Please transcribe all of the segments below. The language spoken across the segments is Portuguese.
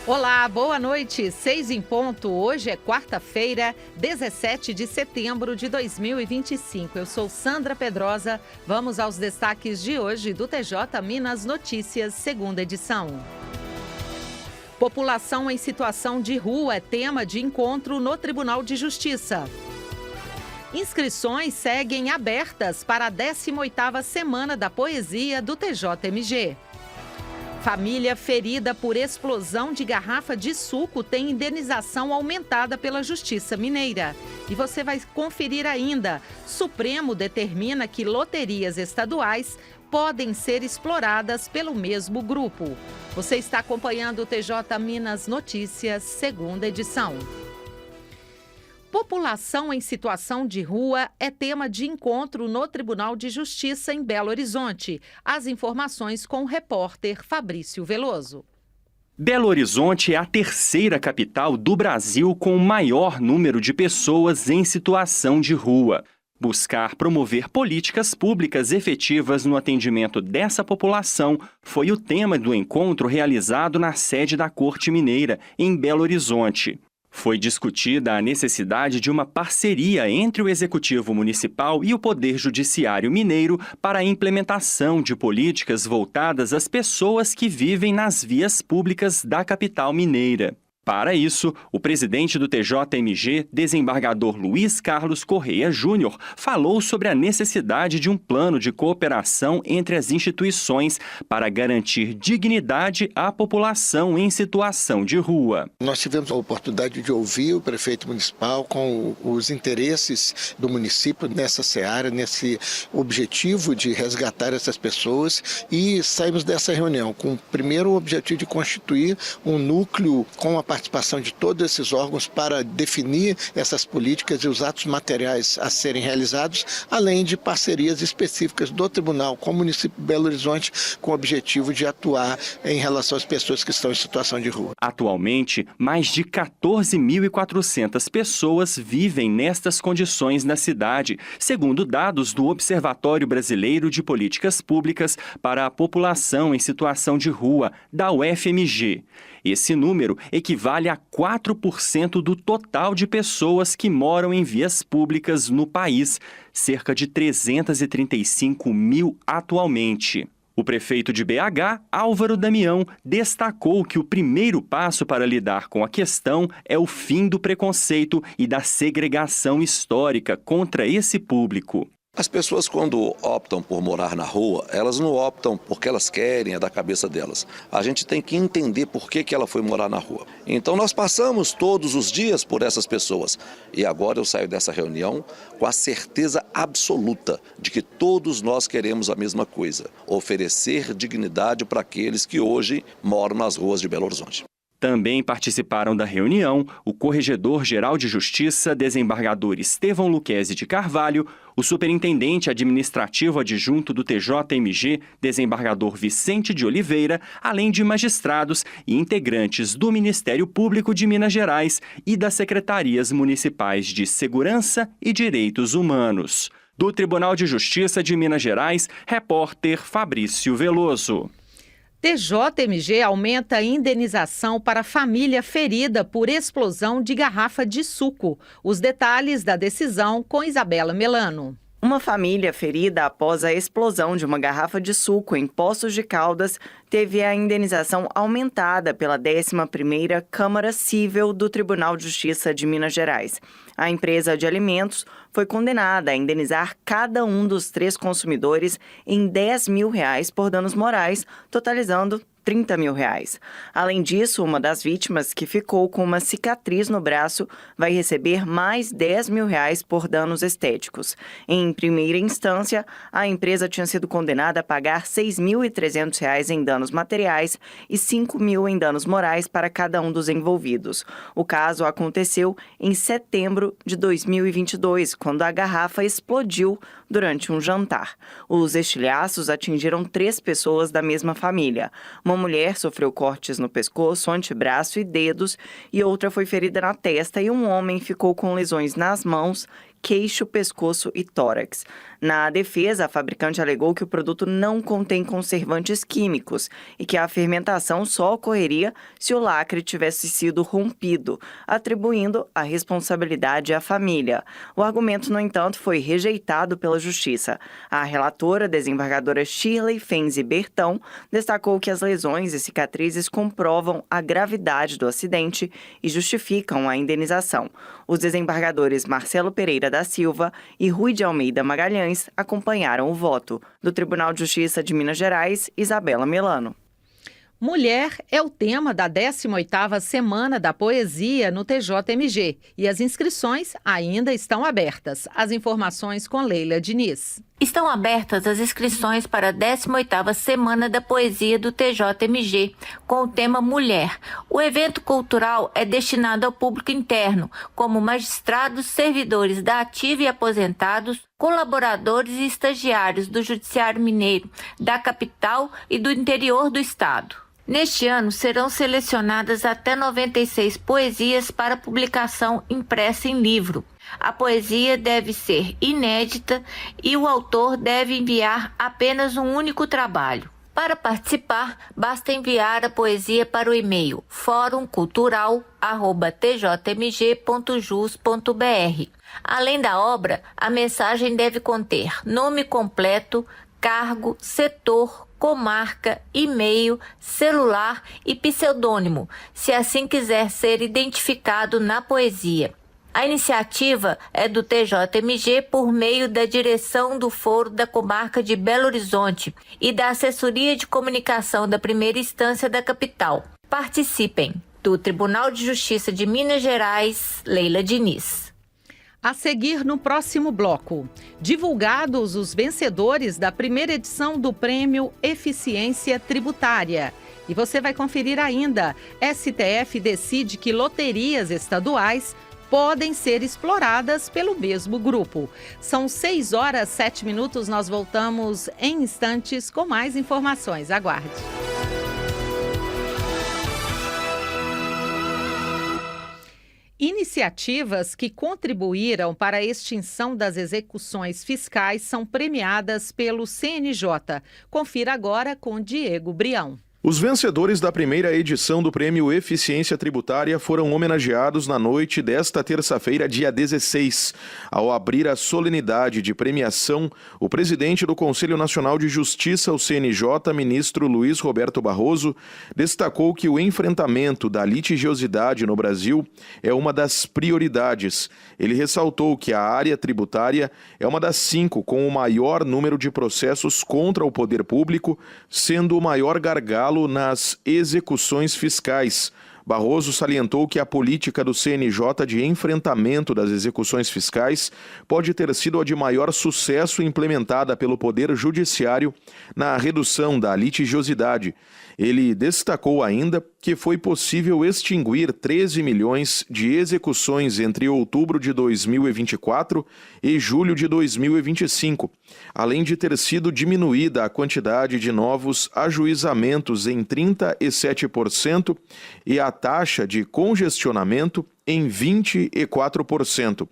Olá, boa noite. 6 em ponto. Hoje é quarta-feira, 17 de setembro de 2025. Eu sou Sandra Pedrosa. Vamos aos destaques de hoje do TJ Minas Notícias, segunda edição. População em situação de rua é tema de encontro no Tribunal de Justiça. Inscrições seguem abertas para a 18ª Semana da Poesia do TJMG. Família ferida por explosão de garrafa de suco tem indenização aumentada pela Justiça Mineira. E você vai conferir ainda. Supremo determina que loterias estaduais podem ser exploradas pelo mesmo grupo. Você está acompanhando o TJ Minas Notícias, segunda edição. População em situação de rua é tema de encontro no Tribunal de Justiça em Belo Horizonte. As informações com o repórter Fabrício Veloso. Belo Horizonte é a terceira capital do Brasil com o maior número de pessoas em situação de rua. Buscar promover políticas públicas efetivas no atendimento dessa população foi o tema do encontro realizado na sede da Corte Mineira, em Belo Horizonte. Foi discutida a necessidade de uma parceria entre o Executivo Municipal e o Poder Judiciário Mineiro para a implementação de políticas voltadas às pessoas que vivem nas vias públicas da capital mineira. Para isso, o presidente do TJMG, desembargador Luiz Carlos Correia Júnior, falou sobre a necessidade de um plano de cooperação entre as instituições para garantir dignidade à população em situação de rua. Nós tivemos a oportunidade de ouvir o prefeito municipal com os interesses do município nessa seara, nesse objetivo de resgatar essas pessoas, e saímos dessa reunião com, primeiro, o objetivo de constituir um núcleo com a participação de todos esses órgãos para definir essas políticas e os atos materiais a serem realizados, além de parcerias específicas do Tribunal com o município de Belo Horizonte, com o objetivo de atuar em relação às pessoas que estão em situação de rua. Atualmente, mais de 14.400 pessoas vivem nestas condições na cidade, segundo dados do Observatório Brasileiro de Políticas Públicas para a População em Situação de Rua, da UFMG. Esse número equivale a 4% do total de pessoas que moram em vias públicas no país, cerca de 335 mil atualmente. O prefeito de BH, Álvaro Damião, destacou que o primeiro passo para lidar com a questão é o fim do preconceito e da segregação histórica contra esse público. As pessoas, quando optam por morar na rua, elas não optam porque elas querem, é da cabeça delas. A gente tem que entender por que ela foi morar na rua. Então nós passamos todos os dias por essas pessoas. E agora eu saio dessa reunião com a certeza absoluta de que todos nós queremos a mesma coisa: oferecer dignidade para aqueles que hoje moram nas ruas de Belo Horizonte. Também participaram da reunião o Corregedor-Geral de Justiça, desembargador Estevão Luquezzi de Carvalho, o Superintendente Administrativo Adjunto do TJMG, desembargador Vicente de Oliveira, além de magistrados e integrantes do Ministério Público de Minas Gerais e das Secretarias Municipais de Segurança e Direitos Humanos. Do Tribunal de Justiça de Minas Gerais, repórter Fabrício Veloso. TJMG aumenta a indenização para família ferida por explosão de garrafa de suco. Os detalhes da decisão com Isabela Melano. Uma família ferida após a explosão de uma garrafa de suco em Poços de Caldas teve a indenização aumentada pela 11ª Câmara Cível do Tribunal de Justiça de Minas Gerais. A empresa de alimentos foi condenada a indenizar cada um dos 3 consumidores em R$10 mil por danos morais, totalizando R$30 mil. Além disso, uma das vítimas, que ficou com uma cicatriz no braço, vai receber mais R$10 mil por danos estéticos. Em primeira instância, a empresa tinha sido condenada a pagar R$6.300 em danos materiais e R$5 mil em danos morais para cada um dos envolvidos. O caso aconteceu em setembro de 2022, quando a garrafa explodiu durante um jantar. Os estilhaços atingiram 3 pessoas da mesma família. Uma mulher sofreu cortes no pescoço, antebraço e dedos, e outra foi ferida na testa, e um homem ficou com lesões nas mãos, queixo, pescoço e tórax. Na defesa, a fabricante alegou que o produto não contém conservantes químicos e que a fermentação só ocorreria se o lacre tivesse sido rompido, atribuindo a responsabilidade à família. O argumento, no entanto, foi rejeitado pela Justiça. A relatora, desembargadora Shirley Fenzi Bertão, destacou que as lesões e cicatrizes comprovam a gravidade do acidente e justificam a indenização. Os desembargadores Marcelo Pereira da Silva e Rui de Almeida Magalhães acompanharam o voto. Do Tribunal de Justiça de Minas Gerais, Isabela Melano. Mulher é o tema da 18ª Semana da Poesia no TJMG e as inscrições ainda estão abertas. As informações com Leila Diniz. Estão abertas as inscrições para a 18ª Semana da Poesia do TJMG, com o tema Mulher. O evento cultural é destinado ao público interno, como magistrados, servidores da ativa e aposentados, colaboradores e estagiários do Judiciário Mineiro, da capital e do interior do estado. Neste ano, serão selecionadas até 96 poesias para publicação impressa em livro. A poesia deve ser inédita e o autor deve enviar apenas um único trabalho. Para participar, basta enviar a poesia para o e-mail forumcultural@tjmg.jus.br. Além da obra, a mensagem deve conter nome completo, cargo, setor, comarca, e-mail, celular e pseudônimo, se assim quiser ser identificado na poesia. A iniciativa é do TJMG por meio da direção do Foro da Comarca de Belo Horizonte e da Assessoria de Comunicação da Primeira Instância da capital. Participem! Do Tribunal de Justiça de Minas Gerais, Leila Diniz. A seguir no próximo bloco, divulgados os vencedores da primeira edição do Prêmio Eficiência Tributária. E você vai conferir ainda, STF decide que loterias estaduais podem ser exploradas pelo mesmo grupo. São 6h07, nós voltamos em instantes com mais informações. Aguarde. Iniciativas que contribuíram para a extinção das execuções fiscais são premiadas pelo CNJ. Confira agora com Diego Brião. Os vencedores da primeira edição do Prêmio Eficiência Tributária foram homenageados na noite desta terça-feira, dia 16. Ao abrir a solenidade de premiação, o presidente do Conselho Nacional de Justiça, o CNJ, ministro Luiz Roberto Barroso, destacou que o enfrentamento da litigiosidade no Brasil é uma das prioridades. Ele ressaltou que a área tributária é uma das 5 com o maior número de processos contra o poder público, sendo o maior gargalo nas execuções fiscais. Barroso salientou que a política do CNJ de enfrentamento das execuções fiscais pode ter sido a de maior sucesso implementada pelo Poder Judiciário na redução da litigiosidade. Ele destacou ainda que foi possível extinguir 13 milhões de execuções entre outubro de 2024 e julho de 2025, além de ter sido diminuída a quantidade de novos ajuizamentos em 37% e a taxa de congestionamento em 24%.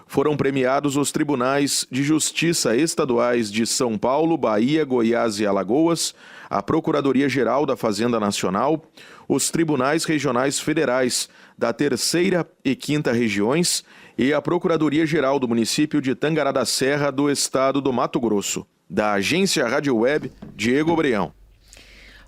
Foram premiados os tribunais de justiça estaduais de São Paulo, Bahia, Goiás e Alagoas, a Procuradoria-Geral da Fazenda Nacional, os tribunais regionais federais da 3ª e 5ª regiões e a Procuradoria-Geral do município de Tangará da Serra do estado do Mato Grosso. Da Agência Rádio Web, Diego Breão.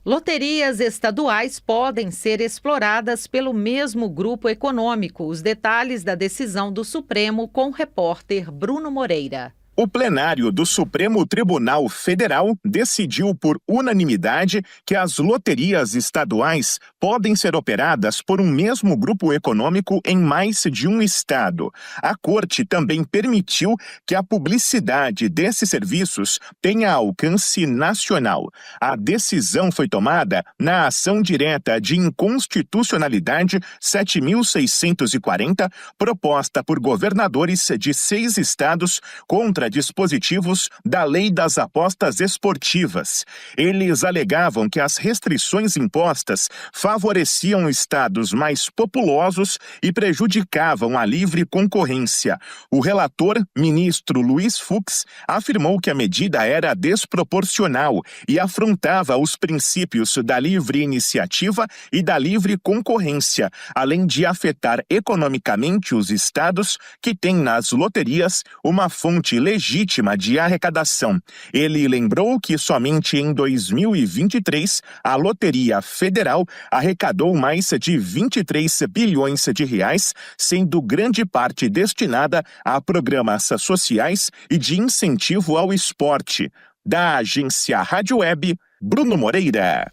Loterias estaduais podem ser exploradas pelo mesmo grupo econômico. Os detalhes da decisão do Supremo com o repórter Bruno Moreira. O plenário do Supremo Tribunal Federal decidiu por unanimidade que as loterias estaduais podem ser operadas por um mesmo grupo econômico em mais de um estado. A Corte também permitiu que a publicidade desses serviços tenha alcance nacional. A decisão foi tomada na ação direta de inconstitucionalidade 7.640, proposta por governadores de 6 estados contra contra dispositivos da Lei das Apostas Esportivas. Eles alegavam que as restrições impostas favoreciam estados mais populosos e prejudicavam a livre concorrência. O relator, ministro Luiz Fux, afirmou que a medida era desproporcional e afrontava os princípios da livre iniciativa e da livre concorrência, além de afetar economicamente os estados que têm nas loterias uma fonte legítima de arrecadação. Ele lembrou que somente em 2023 a Loteria Federal arrecadou mais de 23 bilhões de reais, sendo grande parte destinada a programas sociais e de incentivo ao esporte. Da agência Rádio Web, Bruno Moreira.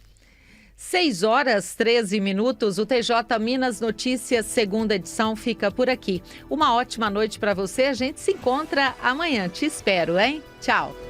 6h13, o TJ Minas Notícias, segunda edição, fica por aqui. Uma ótima noite para você, a gente se encontra amanhã. Te espero, hein? Tchau.